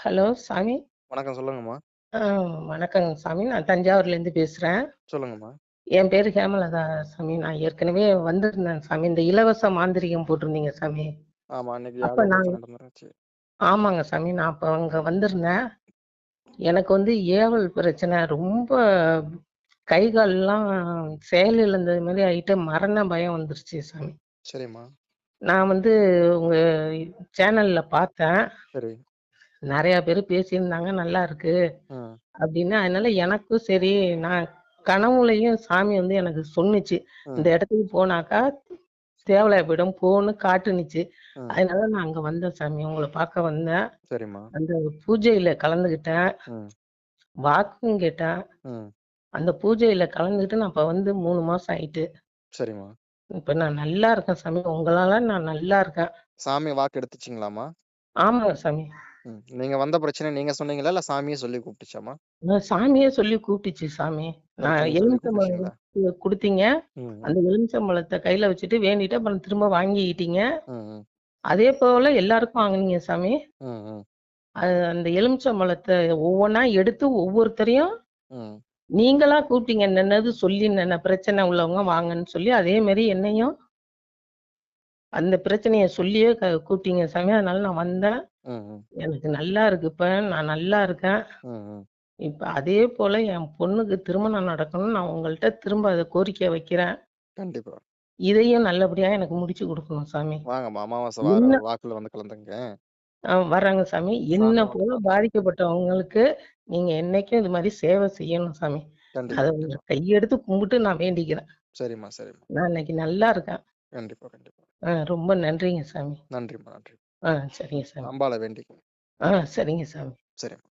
Hello சாமி. வணக்கம் சொல்லுங்கம்மா. ஆ வணக்கங்க சாமி. நான் தஞ்சாவூர்லேருந்து பேசுறேன். சொல்லுங்கம்மா. என் பேரு ஹேமலதா சாமி. நான் ஏற்கனவே வந்திருந்தேன் சாமி. இந்த இலவச மாந்திரீகம் போட்டிருந்தீங்க சாமி. ஆமா, அன்னைக்கு அப்ப யாரோ நாங்க பிரச்சனை நடந்துருந்துச்சு. ஆமாங்க சாமி. நான் அப்ப அங்க வந்திருந்தேன். எனக்கு வந்து ஏவல் பிரச்சனை ரொம்ப கை கால்லாம் செயலிழந்தது மாரி ஆயிட்டு மரண பயம் வந்துருச்சு சாமி. சரிம்மா. நான் வந்து உங்க சேனல்ல பார்த்தேன். சரி. நெறைய பேரு பேசியிருந்தாங்க. நல்லா இருக்கு. ம். அப்படின்னு. அதனால எனக்கும் சரி, நான் கனவுலயும் சாமி வந்து எனக்கு சொன்னுச்சு. இந்த ம். இடத்துக்கு போனாக்கா, தேவலாயப்பீடம் போன்னு காட்டுனுச்சு. ம். அதனால நான் அங்க வந்தேன் சாமி. உங்கள பார்க்க வந்தேன். சரிம்மா. அந்த பூஜையில கலந்துக்கிட்டேன். ம். வாக்கும் கேட்டேன். ம். அந்த பூஜையில கலந்துக்கிட்டு நான் இப்ப வந்து 3 மாசம் ஆயிட்டு. சரிம்மா. இப்ப நான் நல்லா இருக்கேன் சாமி. உங்களால நான் நல்லா இருக்கேன். சாமி வாக்கு எடுத்துச்சுங்களாம்மா? ஆமாங்க சாமி. ம். நீங்க வந்த பிரச்சனை நீங்க சொன்னீங்களா? இல்ல சாமியே சொல்லி கூப்பிட்டுச்சாம்மா? சாமியே சொல்லி கூப்பிட்டுச்சு சாமி. நான் பிரச்சனைய சொல்லி எலுமிச்சம்பழம் கூப்பிட்டுச்சுங்களா? குடுத்தீங்க. ம். அந்த ம். எலுமிச்சம்பழத்த கையில வச்சுட்டு வேண்டிட்டு அப்புறம் திரும்ப வாங்கிக்கிட்டீங்க. ம். ம். அதே போல எல்லாருக்கும் வாங்குனீங்க சாமி. ம். ம். அந்த எலுமிச்சம்பழத்த ஒவ்வொன்னா எடுத்து ஒவ்வொருத்தரையும் ம். நீங்களா கூப்பிட்டீங்க. என்னது சொல்லி என்னென்ன பிரச்சனை உள்ளவங்க வாங்கன்னு சொல்லி, அதே மாரி என்னையும் அந்த பிரச்சனைய சொல்லியே கூப்பிட்டீங்க சாமி. அதனால நான் வந்தேன். ம். ம். எனக்கு நல்லா இருக்கு இப்ப. நான் நல்லா இருக்கேன். ம். ம். இப்ப அதே போல என் பொண்ணுக்கு திருமணம் நடக்கணும்னு நான் உங்கள்ட்ட திரும்ப அத கோரிக்கை வைக்கிறேன். கண்டிப்பா. இதையும் நல்லபடியா எனக்கு முடிச்சு குடுக்கணும் சாமி. வாங்கம்மா. அமாவாசை என்ன வாக்குல வந்து கலந்துங்க. வர்றாங்க சாமி. என்ன சாமி வந்து போல பார்த்து சொல்றேன். பாதிக்கப்பட்டவங்களுக்கு நீங்க என்னைக்கும் இது மாரி சேவை செய்யணும் சாமி. கண்டிப்பா, அத உங்க கண்டிப்பா. கையெடுத்து கும்பிட்டு நான் வேண்டிக்கிறேன். சரிம்மா, சரிம்மா. நான் இன்னைக்கு நல்லா இருக்கேன். கண்டிப்பா, கண்டிப்பா. ரொம்ப நன்றிங்க சாமி. நன்றிம்மா, நன்றி. சரிங்க சாமி. அம்பாள வேண்டிக்கங்க. சரிங்க சாமி. சரிம்மா.